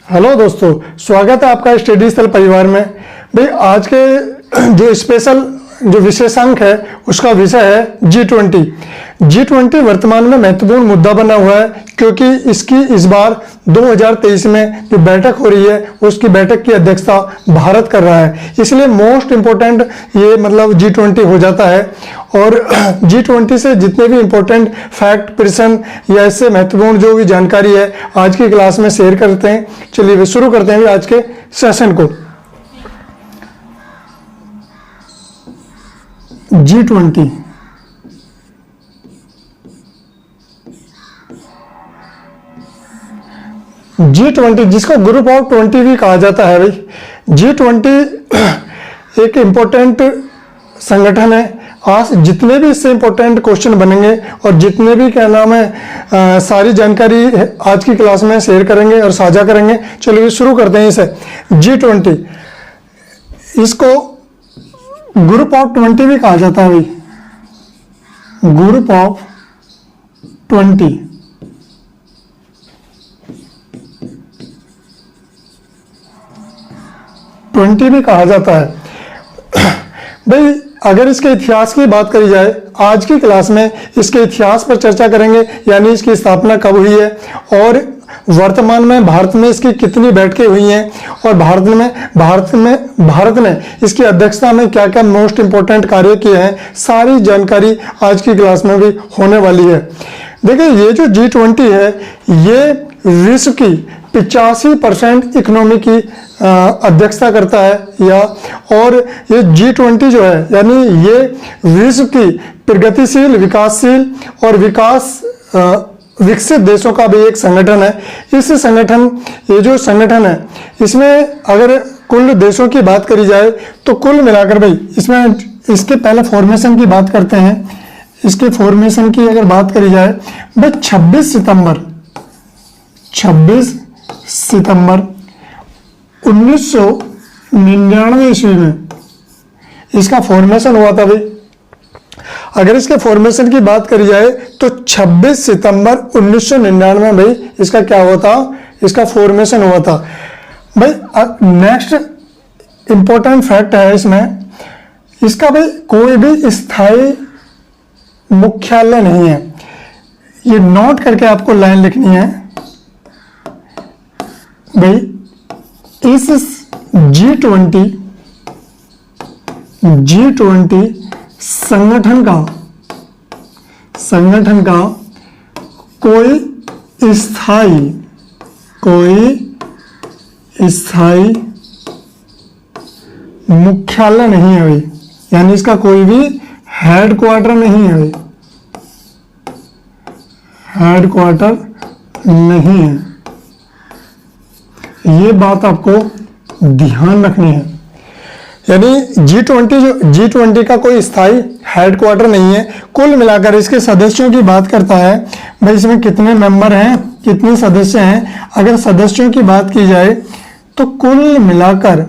Hello दोस्तों, स्वागत है आपका स्टडी स्थल परिवार में। भाई आज के जो स्पेशल जो विशेषांक है उसका विषय है G20। G20 वर्तमान में महत्वपूर्ण मुद्दा बना हुआ है क्योंकि इसकी इस बार 2023 में जो बैठक हो रही है उसकी बैठक की अध्यक्षता भारत कर रहा है, इसलिए मोस्ट इम्पोर्टेंट ये मतलब G20 हो जाता है। और G20 से जितने भी इम्पोर्टेंट फैक्ट प्रश्न या इससे महत्वपूर्ण जो भी जानकारी है आज की क्लास में शेयर करते हैं। चलिए शुरू करते हैं आज के सेशन को। G20 जिसको ग्रुप ऑफ 20 भी कहा जाता है। भाई G20 एक इम्पोर्टेंट संगठन है। आज जितने भी इससे इम्पोर्टेंट क्वेश्चन बनेंगे और जितने भी क्या नाम है सारी जानकारी आज की क्लास में शेयर करेंगे और साझा करेंगे। चलिए शुरू करते हैं इसे। G20 इसको ग्रुप ऑफ 20 भी कहा जाता है। भाई ग्रुप ऑफ 20 भी कहा जाता है। भाई अगर इसके इतिहास की बात करी जाए आज की क्लास में इसके इतिहास पर चर्चा करेंगे, यानी इसकी स्थापना कब हुई है और वर्तमान में भारत में इसकी कितनी बैठकें हुई हैं और भारत ने इसकी अध्यक्षता में क्या क्या मोस्ट इंपोर्टेंट कार्य किए हैं, सारी जानकारी आज की क्लास में भी होने वाली है। देखिए ये जो G20 है ये विश्व की 85% इकोनॉमी की अध्यक्षता करता है और ये G20 जो है यानी ये विश्व की प्रगतिशील, विकासशील और विकसित देशों का भी एक संगठन है। ये जो संगठन है इसमें अगर कुल देशों की बात करी जाए तो कुल मिलाकर भाई इसमें इसके पहले फॉर्मेशन की बात करते हैं। इसके फॉर्मेशन की अगर बात करी जाए भाई 26 सितंबर 1999 ईस्वी में इसका फॉर्मेशन हुआ था। भाई अगर इसके फॉर्मेशन की बात करी जाए तो 26 सितंबर 1999 में भाई इसका क्या हुआ था, इसका फॉर्मेशन हुआ था। भाई नेक्स्ट इंपॉर्टेंट फैक्ट है इसमें, इसका भाई कोई भी स्थायी मुख्यालय नहीं है। ये नोट करके आपको लाइन लिखनी है। भाई इस G20 संगठन का कोई स्थायी मुख्यालय नहीं है भाई, यानी इसका कोई भी हेडक्वार्टर नहीं है भाई, हेडक्वार्टर नहीं है। ये बात आपको ध्यान रखनी है। यानी G20 का कोई स्थायी हेडक्वार्टर नहीं है। कुल मिलाकर इसके सदस्यों की बात करता है भाई इसमें कितने मेंबर हैं, कितने सदस्य हैं। अगर सदस्यों की बात की जाए तो कुल मिलाकर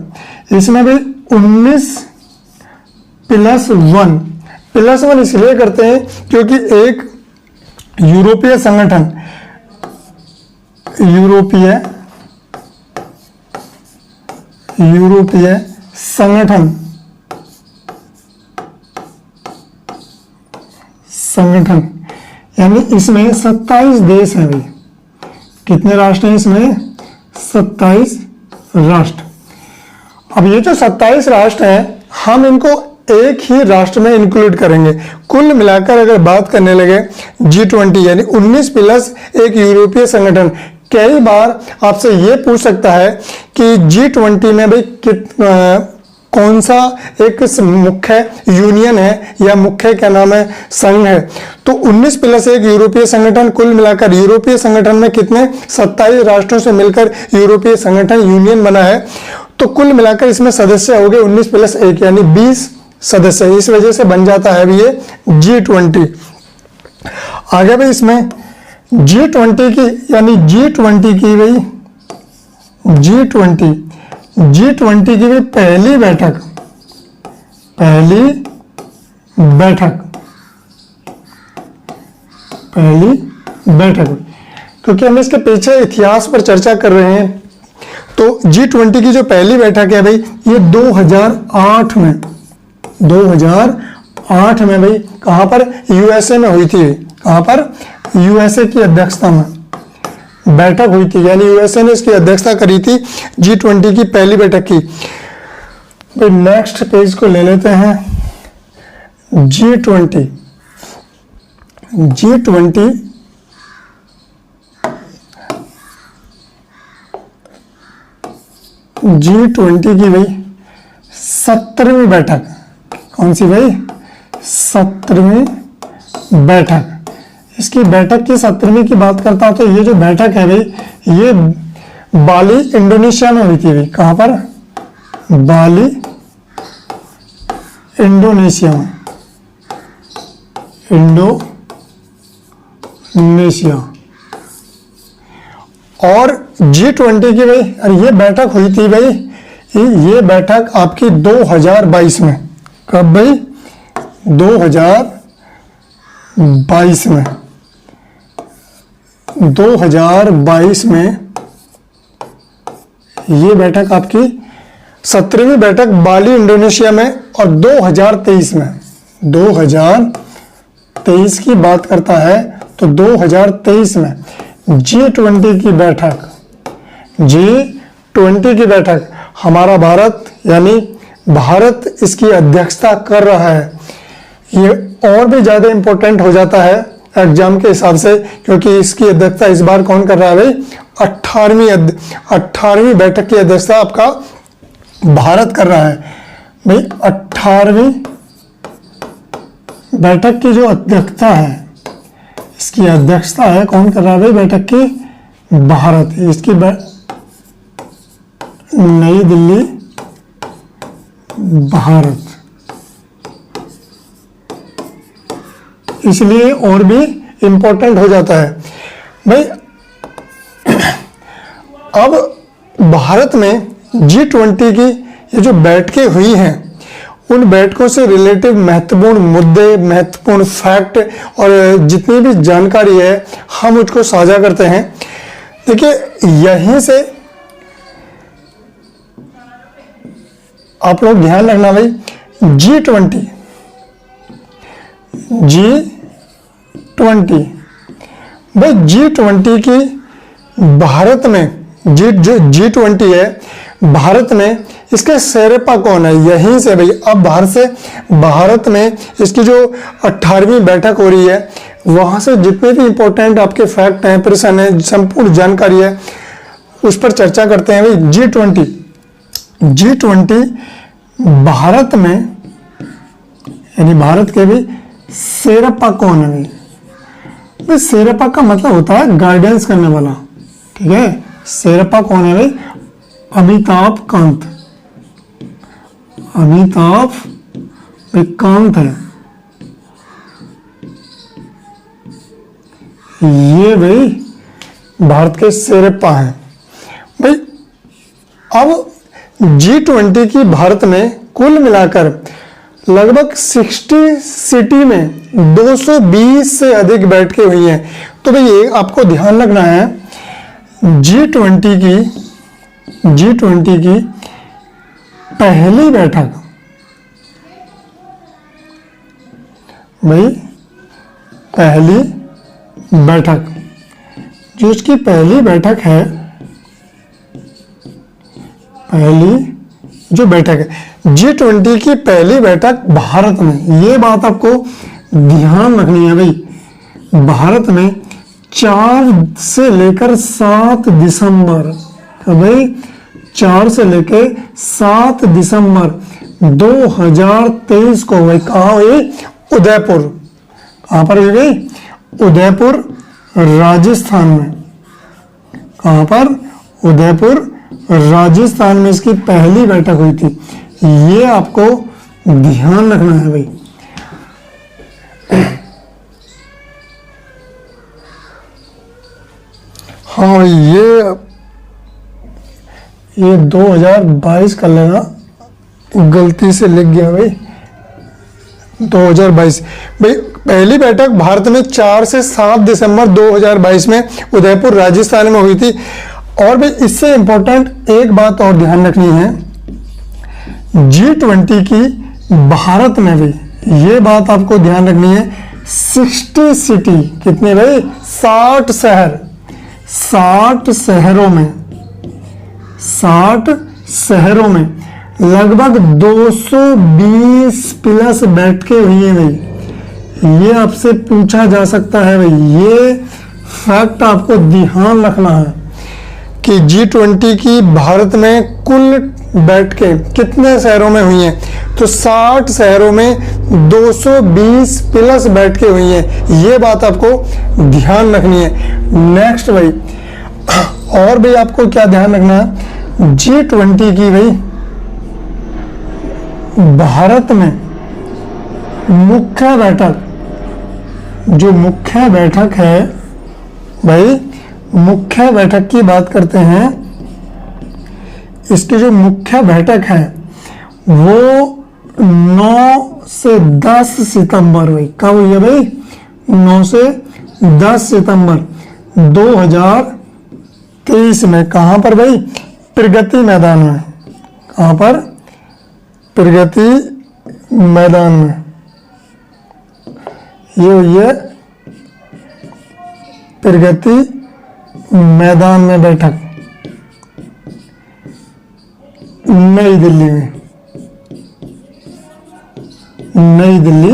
इसमें भाई 19+1 इसलिए करते हैं क्योंकि एक यूरोपीय संगठन यानी इसमें 27 देश हैं भाई। कितने राष्ट्र हैं इसमें? 27 राष्ट्र। अब ये जो 27 राष्ट्र हैं हम इनको एक ही राष्ट्र में इंक्लूड करेंगे। कुल मिलाकर अगर बात करने लगे G20 यानी 19+1 यूरोपीय संगठन। कई बार आपसे ये पूछ सकता है कि G20 में भाई कौन सा एक मुख्य यूनियन है या मुख्य क्या नाम है संघ है। तो 19+1 यूरोपीय संगठन, कुल मिलाकर यूरोपीय संगठन में कितने 27 राष्ट्रों से मिलकर यूरोपीय संगठन यूनियन बना है। तो कुल मिलाकर इसमें सदस्य हो गए 19+1 यानी 20 सदस्य। इस वजह से बन जाता है ये G20। आगे भी इसमें G20 की यानी G20 की भी पहली बैठक क्योंकि हम इसके पीछे इतिहास पर चर्चा कर रहे हैं तो G20 की जो पहली बैठक है भाई, ये 2008 में 2008 में भाई कहाँ पर, यूएसए में हुई थी। कहाँ पर, यूएसए की अध्यक्षता में बैठक हुई थी, यानी यूएसए ने इसकी अध्यक्षता करी थी G20 की पहली बैठक की। भाई नेक्स्ट पेज को ले लेते हैं। G20 की भाई 17वीं बैठक, कौन सी भाई, 17वीं बैठक। इसकी बैठक की 17वीं की बात करता हूं तो ये जो बैठक है भाई, ये बाली इंडोनेशिया में हुई थी भाई। कहां पर, बाली इंडोनेशिया में, इंडोनेशिया। और G20 की भाई, और ये बैठक हुई थी भाई, ये बैठक आपकी 2022 में। कब भाई, 2022 में, 2022 में ये बैठक आपकी 17वीं बैठक बाली इंडोनेशिया में। और 2023 में, 2023 की बात करता है तो 2023 में G20 की बैठक, G20 की बैठक, हमारा भारत यानी भारत इसकी अध्यक्षता कर रहा है। ये और भी ज्यादा इंपॉर्टेंट हो जाता है एग्जाम के हिसाब से, क्योंकि इसकी अध्यक्षता इस बार कौन कर रहा है भाई, 18वीं बैठक की अध्यक्षता आपका भारत कर रहा है भाई। 18वीं बैठक की जो अध्यक्षता है, इसकी अध्यक्षता है कौन कर रहा है भाई, बैठक की भारत। इसकी नई दिल्ली, भारत। इसलिए और भी इंपॉर्टेंट हो जाता है भाई। अब भारत में G20 की ये जो बैठकें हुई हैं, उन बैठकों से रिलेटिव महत्वपूर्ण मुद्दे, महत्वपूर्ण फैक्ट और जितनी भी जानकारी है हम उसको साझा करते हैं। देखिए यहीं से आप लोग ध्यान रखना भाई, G20 भाई, G20 की भारत में, G20 है भारत में, इसके शेरपा कौन है, यहीं से भाई। अब भारत में इसकी जो 18वीं बैठक हो रही है, वहां से जितने भी इंपॉर्टेंट आपके फैक्ट हैं, प्रश्न है, संपूर्ण जानकारी है, उस पर चर्चा करते हैं भाई। G20 भारत में, यानी भारत के भी शेरपा कौन है भाई। शेरपा का मतलब होता है गाइडेंस करने वाला, ठीक है। शेरपा कौन है भाई, अमिताभ कांत है। ये भाई भारत के शेरपा हैं भाई। अब G20 की भारत में कुल मिलाकर लगभग 60 सिटी में 220 से अधिक बैठकें हुई हैं। तो भाई ये आपको ध्यान रखना है, G20 की पहली बैठक भाई, पहली बैठक, जो इसकी पहली बैठक है, पहली जो बैठक है G20 की पहली बैठक भारत में, ये बात आपको ध्यान रखनी है भाई। भारत में 4 से लेकर 7 दिसंबर, भाई 4 से लेकर 7 दिसंबर 2023 को भाई कहाँ हुई, उदयपुर। कहाँ पर हुई भाई, उदयपुर राजस्थान में। कहाँ पर, उदयपुर राजस्थान में इसकी पहली बैठक हुई थी। ये आपको ध्यान रखना है भाई। हाँ ये 2022 कर लेना, गलती से लिख गया भाई, 2022 भाई। पहली बैठक भारत में 4 से 7 दिसंबर 2022 में उदयपुर राजस्थान में हुई थी। और भी इससे इंपॉर्टेंट एक बात और ध्यान रखनी है, G20 की भारत में भी ये बात आपको ध्यान रखनी है, 60 सिटी, कितने भाई, 60 शहर, 60 शहरों में, 60 शहरों में लगभग 220 प्लस बैठकें हुई हैं भाई। ये आपसे पूछा जा सकता है भाई, ये फैक्ट आपको ध्यान रखना है कि G20 की भारत में कुल बैठकें कितने शहरों में हुई हैं, तो 60 शहरों में 220 प्लस बैठकें हुई हैं। ये बात आपको ध्यान रखनी है। नेक्स्ट भाई, और भी आपको क्या ध्यान रखना है, G20 की भाई भारत में मुख्य बैठक, जो मुख्य बैठक है भाई, मुख्य बैठक की बात करते हैं, इसकी जो मुख्य बैठक है वो 9 से 10 सितंबर हुई। कब हुई है भाई, 9 से 10 सितंबर 2023 में। कहां पर भाई, प्रगति मैदान में। कहां पर, प्रगति मैदान में। ये हुई है प्रगति मैदान में बैठक, नई दिल्ली में, नई दिल्ली।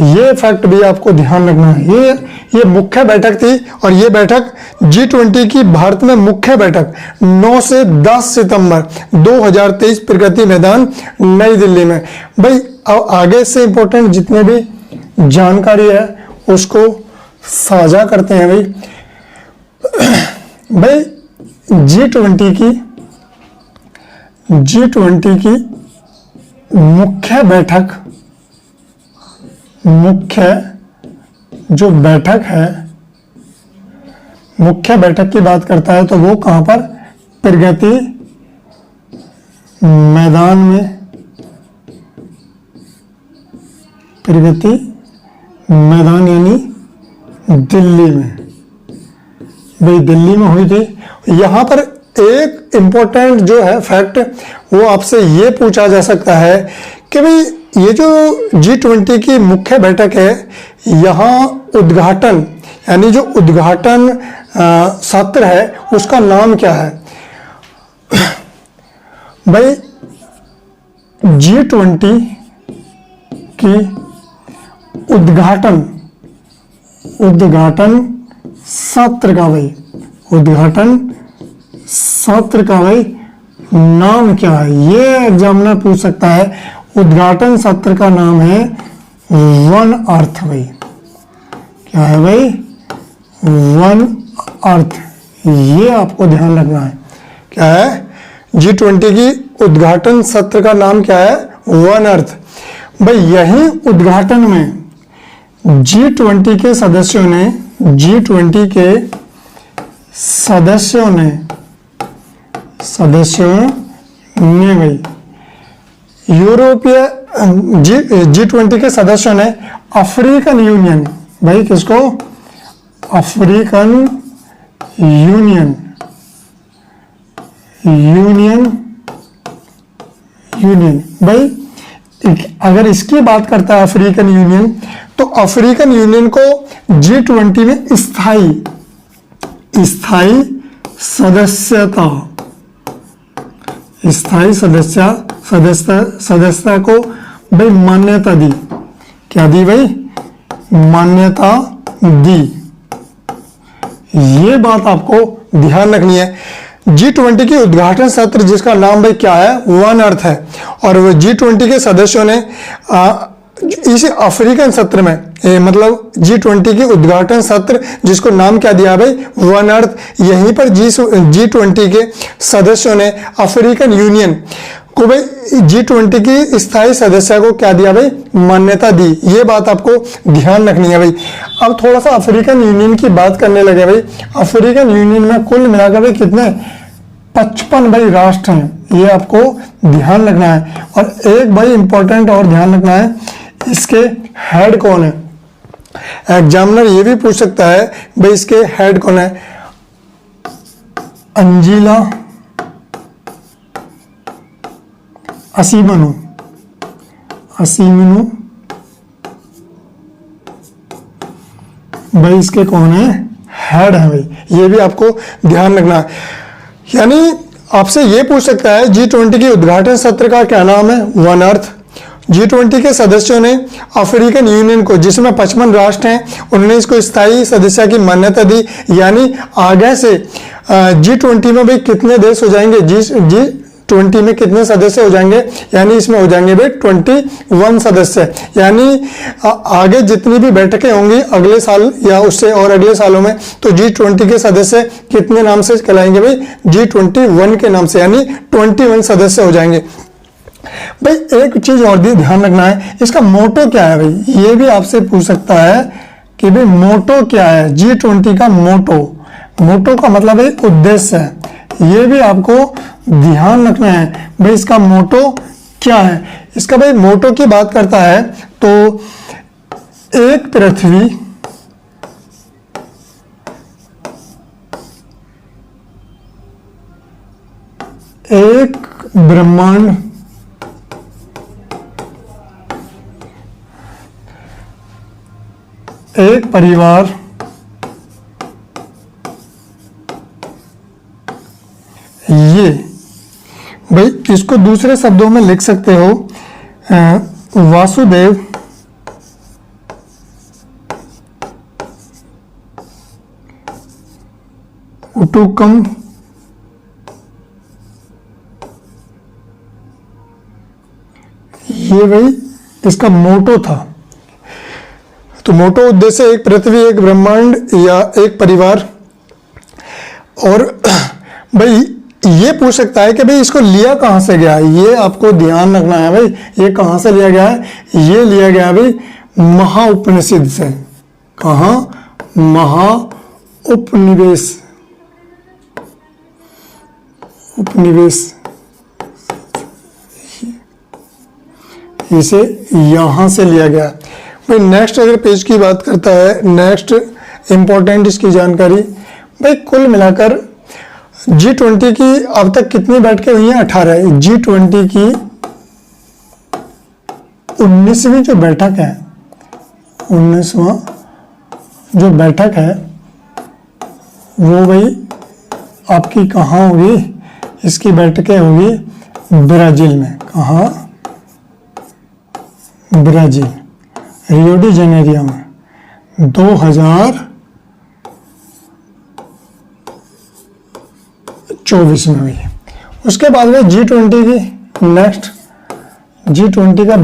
ये फैक्ट भी आपको ध्यान रखना है। ये मुख्य बैठक थी और ये बैठक G20 की भारत में मुख्य बैठक 9 से 10 सितंबर 2023 प्रगति मैदान नई दिल्ली में। भाई अब आगे से इंपॉर्टेंट जितने भी जानकारी है उसको साझा करते हैं भाई। भाई G20 की मुख्य बैठक, मुख्य जो बैठक है, मुख्य बैठक की बात करता है तो वो कहां पर, प्रगति मैदान में, प्रगति मैदान यानी दिल्ली में। भाई दिल्ली में हुई थी। यहां पर एक इंपॉर्टेंट जो है फैक्ट वो आपसे ये पूछा जा सकता है कि भाई ये जो G20 की मुख्य बैठक है, यहाँ उद्घाटन यानी जो उद्घाटन सत्र है उसका नाम क्या है। भाई G20 की उद्घाटन सत्र का भाई, उद्घाटन सत्र का भाई नाम क्या है, ये एग्जामिनर पूछ सकता है। उद्घाटन सत्र का नाम है वन अर्थ भाई। क्या है भाई, वन अर्थ। ये आपको ध्यान रखना है। क्या है, G20 की उद्घाटन सत्र का नाम क्या है, वन अर्थ। भाई यही उद्घाटन में G20 के सदस्यों ने, G20 के सदस्यों ने भाई यूरोपीय G20 के सदस्यों ने अफ्रीकन यूनियन, भाई किसको, अफ्रीकन यूनियन भाई अगर इसकी बात करता है अफ्रीकन यूनियन, तो अफ्रीकन यूनियन को G20 में स्थायी सदस्यता को भाई मान्यता दी। क्या दी भाई, मान्यता दी। ये बात आपको ध्यान रखनी है। G20 की उद्घाटन सत्र जिसका नाम भाई क्या है, वन अर्थ है, और वो G20 के सदस्यों ने इस अफ्रीकन सत्र में मतलब G20 की उद्घाटन सत्र जिसको नाम क्या दिया भाई, वन अर्थ। यहीं पर G20 के सदस्यों ने अफ्रीकन यूनियन को भाई G20 की स्थायी सदस्य को क्या दिया भाई, मान्यता दी। ये बात आपको ध्यान रखनी है भाई। अब थोड़ा सा अफ्रीकन यूनियन की बात करने लगे भाई। अफ्रीकन यूनियन में कुल मिलाकर भाई कितने, 55 भाई राष्ट्र हैं। ये आपको ध्यान रखना है। और एक भाई इंपॉर्टेंट और ध्यान रखना है, इसके हेड कौन है। एग्जामिनर ये भी पूछ सकता है भाई इसके हेड कौन है। अंजिला असीमनु भाई इसके कौन है, हेड है भाई, ये भी आपको ध्यान रखना है। यानी आपसे ये पूछ सकता है G20 के उद्घाटन सत्र का क्या नाम है, वन अर्थ। G20 के सदस्यों ने अफ्रीकन यूनियन को, जिसमें 55 राष्ट्र हैं, उन्होंने इसको स्थायी सदस्य की मान्यता दी। यानी आगे से G20 में भाई कितने देश हो जाएंगे, G20 में कितने सदस्य हो जाएंगे, यानी इसमें हो जाएंगे भाई 21 सदस्य। यानी आगे जितनी भी बैठकें होंगी अगले साल या उससे और अगले सालों में, तो G20 के सदस्य कितने नाम से कहलाएंगे भाई, G21 के नाम से, यानी 21 सदस्य हो जाएंगे। भाई एक चीज और भी ध्यान रखना है, इसका मोटो क्या है भाई, ये भी आपसे पूछ सकता है कि भाई मोटो क्या है, G20 का मोटो का मतलब है उद्देश्य है, ये भी आपको ध्यान रखना है भाई इसका मोटो क्या है। इसका भाई मोटो की बात करता है तो एक पृथ्वी एक ब्रह्मांड एक परिवार ये भाई इसको दूसरे शब्दों में लिख सकते हो वासुदेव कुटुंबकम ये भाई इसका मोटो था। तो मोटो उद्देश्य एक पृथ्वी एक ब्रह्मांड या एक परिवार। और भाई ये पूछ सकता है कि भाई इसको लिया कहां से गया है, ये आपको ध्यान रखना है भाई, ये कहां से लिया गया है, ये लिया गया भाई महाउपनिषद से। कहां, महाउपनिवेश, उपनिवेश, इसे यहां से लिया गया भाई। नेक्स्ट अगर पेज की बात करता है, नेक्स्ट इंपॉर्टेंट इसकी जानकारी भाई, कुल मिलाकर G20 की अब तक कितनी बैठकें हुई हैं, 18। G20 की 19वीं जो बैठक है, 19वां जो बैठक है वो भाई आपकी कहाँ होगी, इसकी बैठकें होगी ब्राजील में। कहाँ, ब्राजील, रियो डी जेनेरियो में 2024 में हुई। उसके बाद में G20 की नेक्स्ट G20 का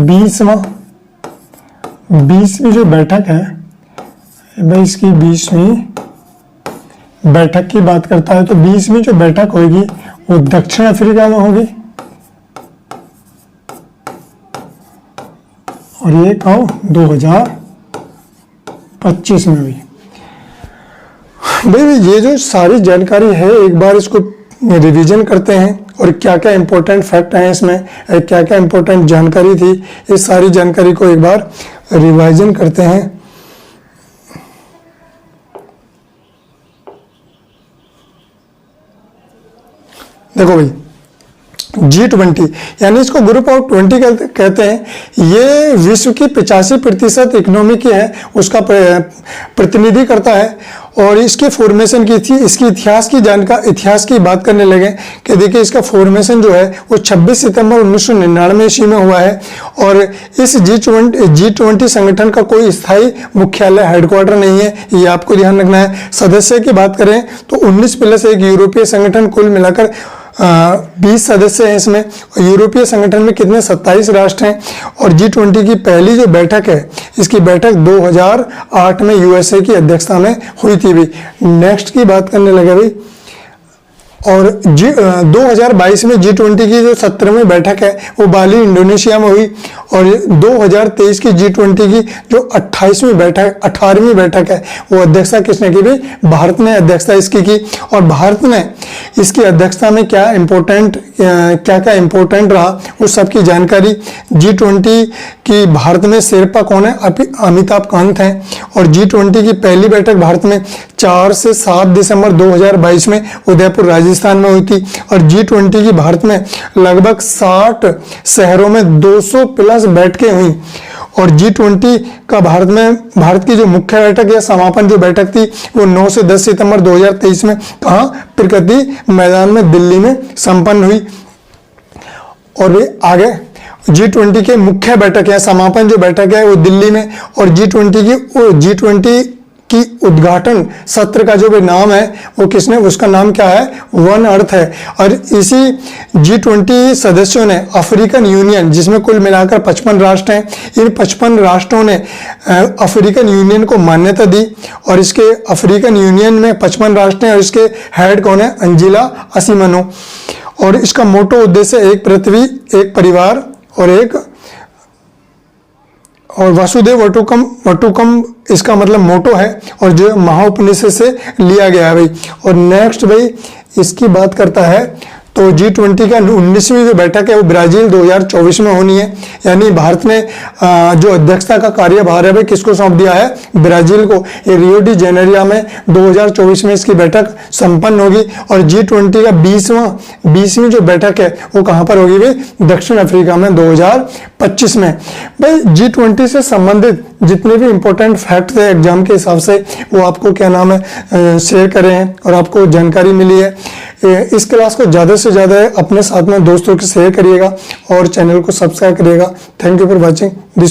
20वीं जो बैठक है भाई, इसकी 20वीं बैठक की बात करता है तो 20वीं जो बैठक होगी वो दक्षिण अफ्रीका में होगी। और ये कब, 2025 में हुई। भाई ये जो सारी जानकारी है एक बार इसको रिवीजन करते हैं और क्या क्या इंपॉर्टेंट फैक्ट हैं इसमें, क्या क्या इंपॉर्टेंट जानकारी थी, इस सारी जानकारी को एक बार रिवाइजन करते हैं। देखो भाई G20 यानी इसको ग्रुप ऑफ 20 कहते हैं। ये विश्व की 85% इकोनॉमी की है उसका प्रतिनिधि करता है। और इसके फॉर्मेशन की थी, इसकी इतिहास की बात करने लगे कि देखिए इसका फॉर्मेशन जो है वो 26 सितंबर 1999 ईस्वी में हुआ है। और इस G20 संगठन का कोई स्थायी मुख्यालय हेडक्वार्टर नहीं है, ये आपको ध्यान रखना है। सदस्य की बात करें तो 19 प्लस एक यूरोपीय संगठन, कुल मिलाकर 20 सदस्य हैं इसमें। यूरोपीय संगठन में कितने, 27 राष्ट्र हैं। और G20 की पहली जो बैठक है, इसकी बैठक 2008 में यूएसए की अध्यक्षता में हुई थी भी। नेक्स्ट की बात करने लगे भाई। और 2022 में G20 की जो 17वीं बैठक है वो बाली इंडोनेशिया में हुई। और 2023 की G20 की जो 18वीं बैठक है, वो अध्यक्षता किसने की भी? भारत ने अध्यक्षता इसकी की। और भारत ने इसकी अध्यक्षता में क्या क्या इंपॉर्टेंट रहा उस सब की जानकारी। G20 की भारत में शेरपा कौन है? अमिताभ कांत हैं। और G20 की पहली बैठक भारत में 4 से 7 दिसंबर 2022 में उदयपुर राजस्थान में हुई थी। और G20 की भारत में लगभग 60 शहरों में 200 प्लस बैठकें हुई। और G20 का भारत की जो मुख्य बैठक या समापन जो बैठक थी वो 9 से 10 सितंबर 2023 में कहाँ? प्रगति मैदान में दिल्ली में संपन्न हुई। और वे आगे G20 के मुख्य बैठक या समापन जो बैठक है वो दिल्ली में। और G20 की उद्घाटन सत्र का जो भी नाम है वो किसने? उसका नाम क्या है? वन अर्थ है। और इसी G20 सदस्यों ने अफ्रीकन यूनियन, जिसमें कुल मिलाकर 55 राष्ट्र हैं, इन 55 राष्ट्रों ने अफ्रीकन यूनियन को मान्यता दी। और इसके अफ्रीकन यूनियन में 55 राष्ट्र हैं और इसके हेड कौन है? अंजिला असीमनो। और इसका मोटो उद्देश्य एक पृथ्वी, एक परिवार और वसुदेव वटुकम इसका मतलब मोटो है। और जो महाउपनिषद से लिया गया है भाई। और नेक्स्ट भाई इसकी बात करता है तो G20 का 19वीं जो बैठक है वो ब्राजील 2024 में होनी है। यानी भारत ने जो अध्यक्षता का कार्यभार है भाई किसको सौंप दिया है? ब्राजील को। ये रियो डी जेनेरियो में 2024 में इसकी बैठक संपन्न होगी। और G20 का 20वीं जो बैठक है वो कहाँ पर होगी भाई? दक्षिण अफ्रीका में 2025 में। भाई G20 से संबंधित जितने भी इंपॉर्टेंट फैक्ट थे एग्जाम के हिसाब से वो आपको क्या नाम है शेयर करे हैं और आपको जानकारी मिली है। इस क्लास को ज़्यादा से ज़्यादा अपने साथ में दोस्तों के शेयर करिएगा और चैनल को सब्सक्राइब करिएगा। Thank you for watching this.